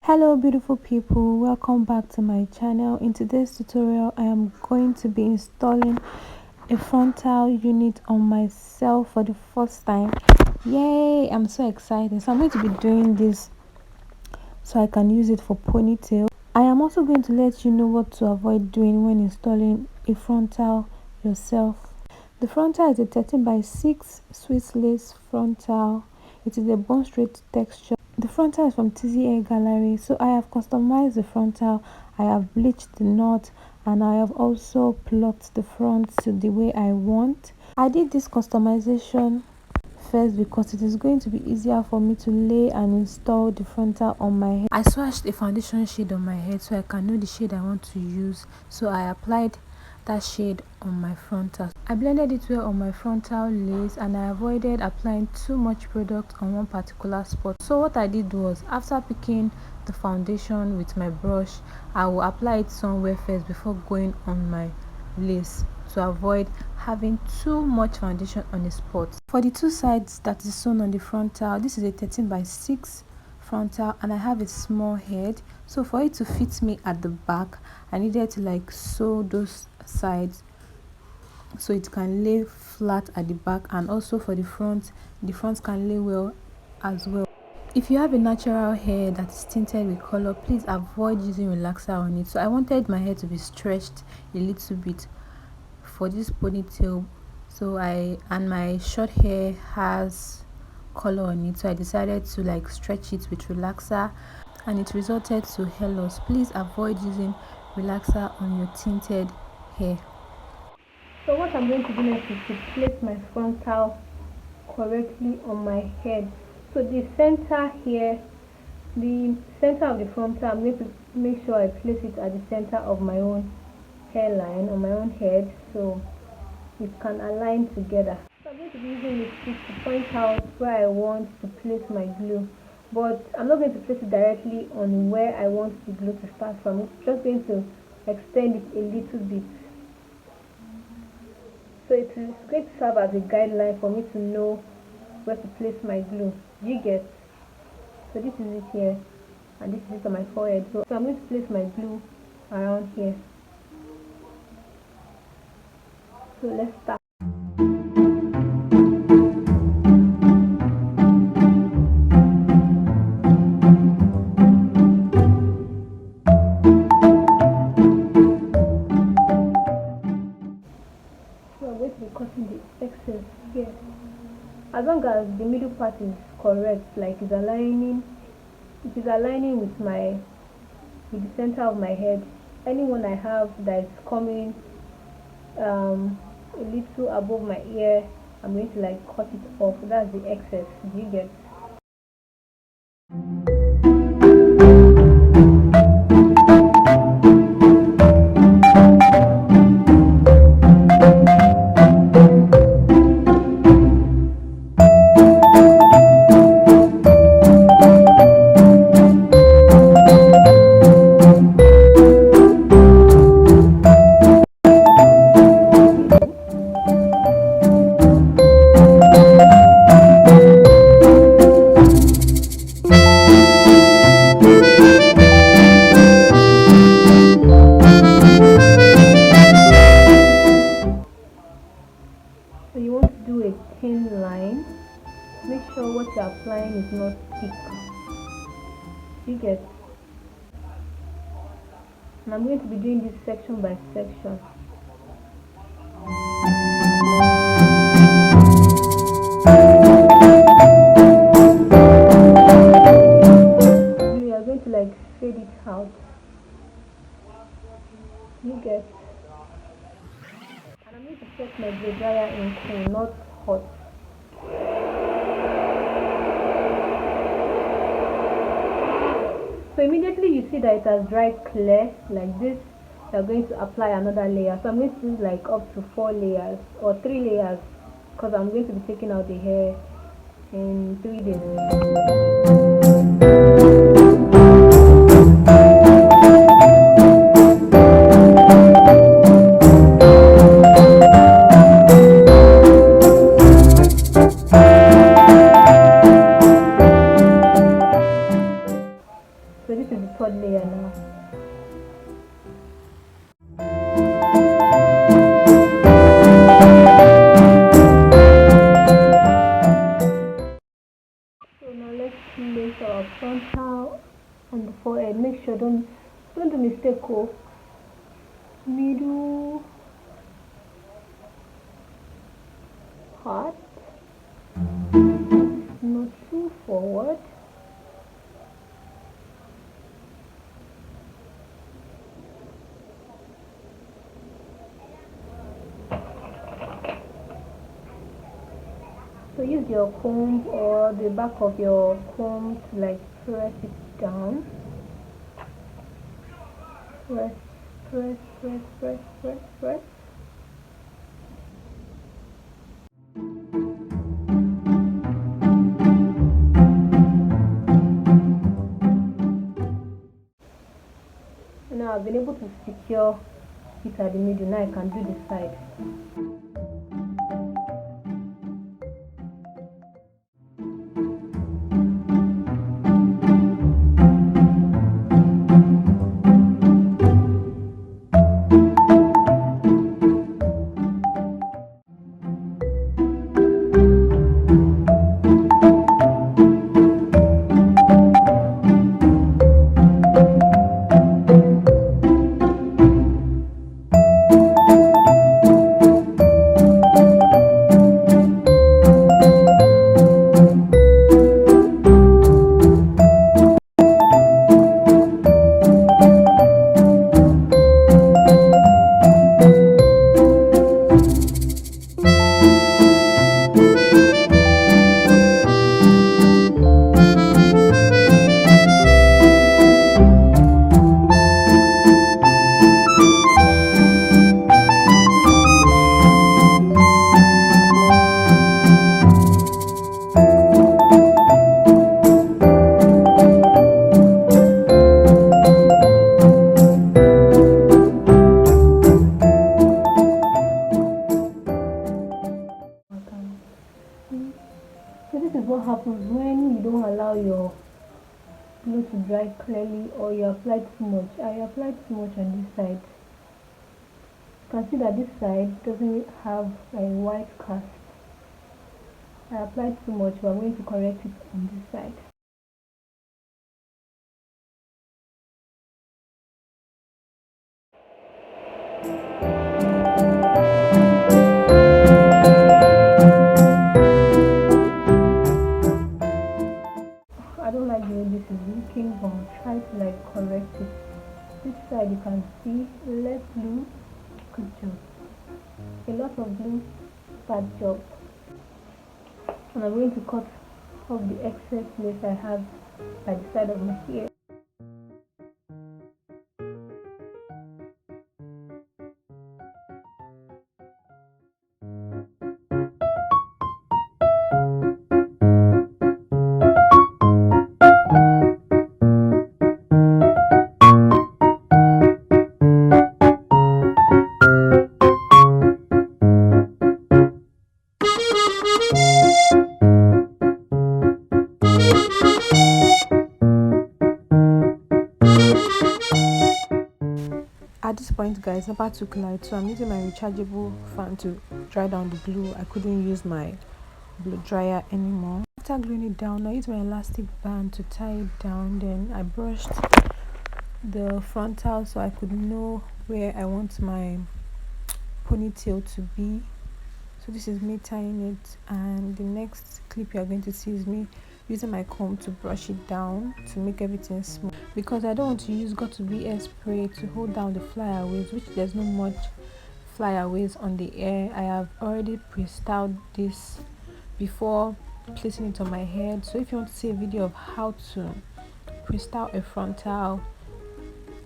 Hello beautiful people, welcome back to my channel. In today's tutorial I am going to be installing a frontal unit on myself for the first time. Yay, I'm so excited. So I'm going to be doing this so I can use it for ponytail. I am also going to let you know what to avoid doing when installing a frontal yourself. The frontal is a 13x6 Swiss lace frontal. It is a bone straight texture. The frontal is from TZ Hair Gallery, so I have customized the frontal, I have bleached the knot, and I have also plucked the front to the way I want. I did this customization first because it is going to be easier for me to lay and install the frontal on my head. I swatched a foundation shade on my head so I can know the shade I want to use, so I applied that shade on my frontal. I blended it well on my frontal lace and I avoided applying too much product on one particular spot. So what I did was, after picking the foundation with my brush, I will apply it somewhere first before going on my lace to avoid having too much foundation on the spot. For the two sides that is sewn on the frontal, this is a 13x6 frontal and I have a small head, so for it to fit me at the back I needed to sew those sides so it can lay flat at the back, and also for the front can lay well as well. If you have a natural hair that is tinted with color, please avoid using relaxer on it. So I wanted my hair to be stretched a little bit for this ponytail, and my short hair has color on it, so I decided to stretch it with relaxer and it resulted to hair loss. Please avoid using relaxer on your tinted hair. So what I'm going to do next is to place my frontal correctly on my head. So the center here, the center of the frontal, I'm going to make sure I place it at the center of my own hairline on my own head so it can align together. So I'm going to be using this stick to point out where I want to place my glue, but I'm not going to place it directly on where I want the glue to start from. It's just going to extend it a little bit. So it is going to serve as a guideline for me to know where to place my glue. You get? So this is it here, and this is it on my forehead. So I'm going to place my glue around here. So let's start. So I'm going to be cutting the excess here. As long as the middle part is correct, it is aligning with the center of my head. Anyone I have that is coming a little above my ear, I'm going to cut it off. That's the excess. Do you get? So you want to do a thin line. Make sure what you're applying is not thick. You get? And I'm going to be doing this section by section. We are going to fade it out. You get? And I'm going to set my blow dryer in cool, not hot. So immediately you see that it has dried clear like this, you're going to apply another layer. So I'm going to use up to 4 layers or 3 layers because I'm going to be taking out the hair in 3 days. So this is is the third layer now. So now let's place our frontal on the forehead. Make sure don't do mistake. Middle part, not too forward. So use your comb or the back of your comb to like press it down. Press, press, press, press, press, press. Now I've been able to secure it at the middle. Now I can do the side. So this is what happens when you don't allow your glue to dry clearly, or you apply too much. I applied too much on this side. You can see that this side doesn't have a white cast. I applied too much, but I'm going to correct it on this side. I don't like the way this is looking, but I'll try to like correct it. This side you can see less glue, good job. A lot of glue, bad job. And I'm going to cut off the excess lace I have by the side of my hair. At this point, guys, NEPA took light, so I'm using my rechargeable fan to dry down the glue. I couldn't use my blow dryer anymore. After gluing it down, I used my elastic band to tie it down. Then I brushed the frontal so I could know where I want my ponytail to be. So this is me tying it, and the next clip you are going to see is me using my comb to brush it down to make everything smooth, because I don't want to use got2b air spray to hold down the flyaways, which there's not much flyaways on the air. I have already pre-styled this before placing it on my head, so if you want to see a video of how to pre-style a frontal,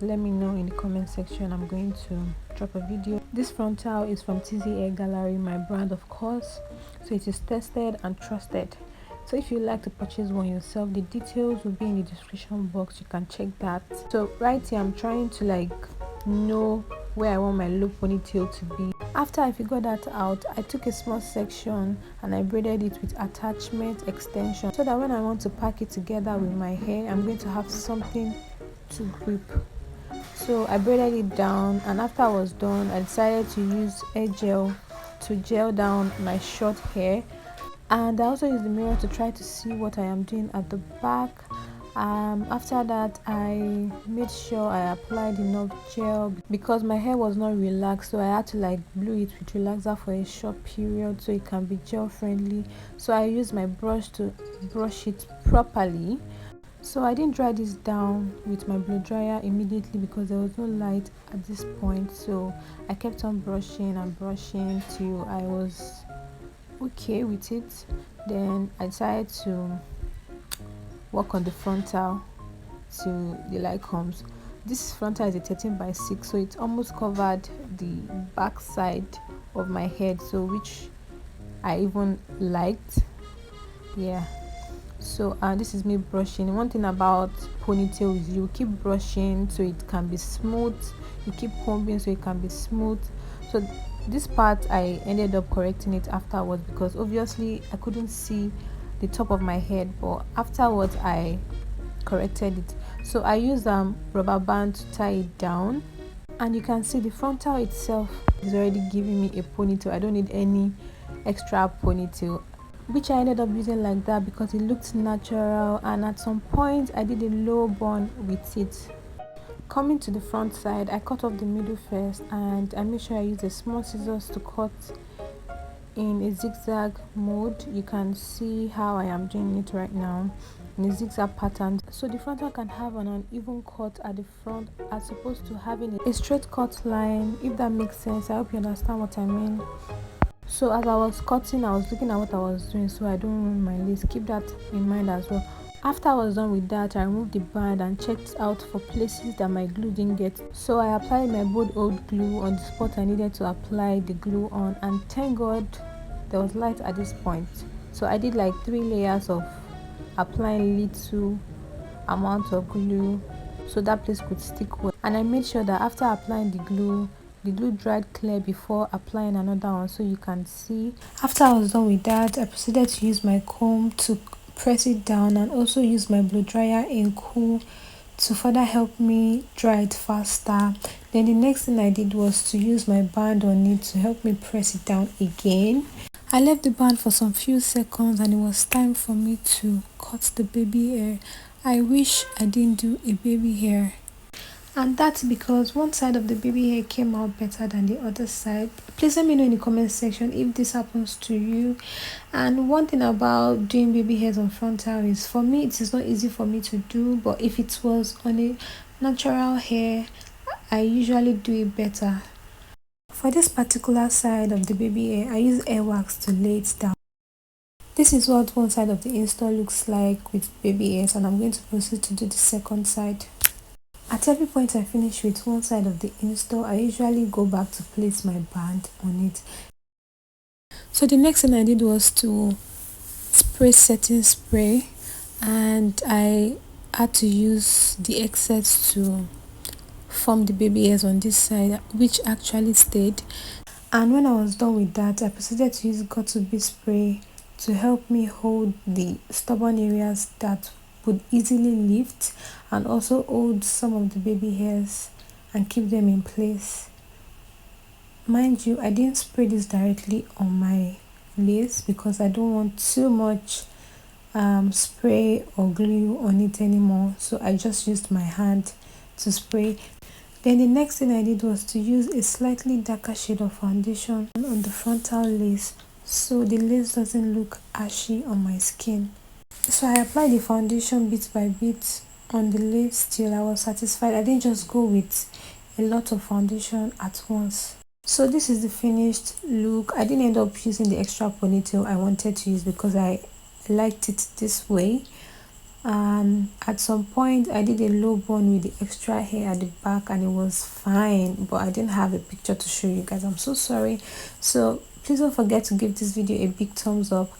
let me know in the comment section. I'm going to drop a video. This frontal is from TZ Hair Gallery, my brand of course, so it is tested and trusted. So if you like to purchase one yourself, the details will be in the description box. You can check that. So right here I'm trying to like know where I want my low ponytail to be. After I figured that out, I took a small section and I braided it with attachment extension, so that when I want to pack it together with my hair, I'm going to have something to grip. So I braided it down, and after I was done, I decided to use hair gel to gel down my short hair. And I also used the mirror to try to see what I am doing at the back. After that, I made sure I applied enough gel because my hair was not relaxed, so I had to like glue it with relaxer for a short period so it can be gel friendly. So I used my brush to brush it properly. So I didn't dry this down with my blow dryer immediately because there was no light at this point. So I kept on brushing and brushing till I was okay with it. Then I decided to work on the frontal till the light comes. This frontal is a 13x6, so it almost covered the back side of my head, so which I even liked. Yeah. So this is me brushing. One thing about ponytail is you keep brushing so it can be smooth, you keep combing so it can be smooth. So this part I ended up correcting it afterwards because obviously I couldn't see the top of my head, but afterwards I corrected it. So I used rubber band to tie it down, and you can see the frontal itself is already giving me a ponytail. I don't need any extra ponytail, which I ended up using like that because it looked natural. And at some point I did a low bun with it. Coming to the front side, I cut off the middle first, and I made sure I used a small scissors to cut in a zigzag mode. You can see how I am doing it right now in a zigzag pattern, so the frontal can have an uneven cut at the front as opposed to having a straight cut line, if that makes sense. I hope you understand what I mean. So as I was cutting, I was looking at what I was doing so I don't ruin my lace. Keep that in mind as well. After I was done with that, I removed the band and checked out for places that my glue didn't get. So I applied my bold old glue on the spot I needed to apply the glue on, and thank God there was light at this point. So I did like 3 layers of applying little amount of glue so that place could stick well. And I made sure that after applying the glue dried clear before applying another one. So you can see after I was done with that, I proceeded to use my comb to press it down and also use my blow dryer in cool to further help me dry it faster. Then the next thing I did was to use my band on it to help me press it down again. I left the band for some few seconds and it was time for me to cut the baby hair. I wish I didn't do a baby hair, and that's because one side of the baby hair came out better than the other side. Please let me know in the comment section if this happens to you. And one thing about doing baby hairs on frontal is, for me it is not easy for me to do, but if it was on a natural hair, I usually do it better. For this particular side of the baby hair, I use hair wax to lay it down. This is what one side of the install looks like with baby hairs, and I'm going to proceed to do the second side. At every point I finish with one side of the install, I usually go back to place my band on it. So the next thing I did was to spray setting spray, and I had to use the excess to form the baby hairs on this side, which actually stayed. And when I was done with that, I proceeded to use got-to-be spray to help me hold the stubborn areas that would easily lift, and also hold some of the baby hairs and keep them in place. Mind you, I didn't spray this directly on my lace because I don't want too much spray or glue on it anymore, so I just used my hand to spray. Then the next thing I did was to use a slightly darker shade of foundation on the frontal lace so the lace doesn't look ashy on my skin. So I applied the foundation bit by bit on the lace till I was satisfied. I didn't just go with a lot of foundation at once. So this is the finished look. I didn't end up using the extra ponytail I wanted to use because I liked it this way. At some point I did a low bun with the extra hair at the back and it was fine, but I didn't have a picture to show you guys. I'm so sorry. So please don't forget to give this video a big thumbs up.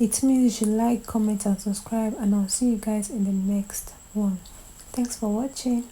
It means you should like, comment and subscribe, and I'll see you guys in the next one. Thanks for watching.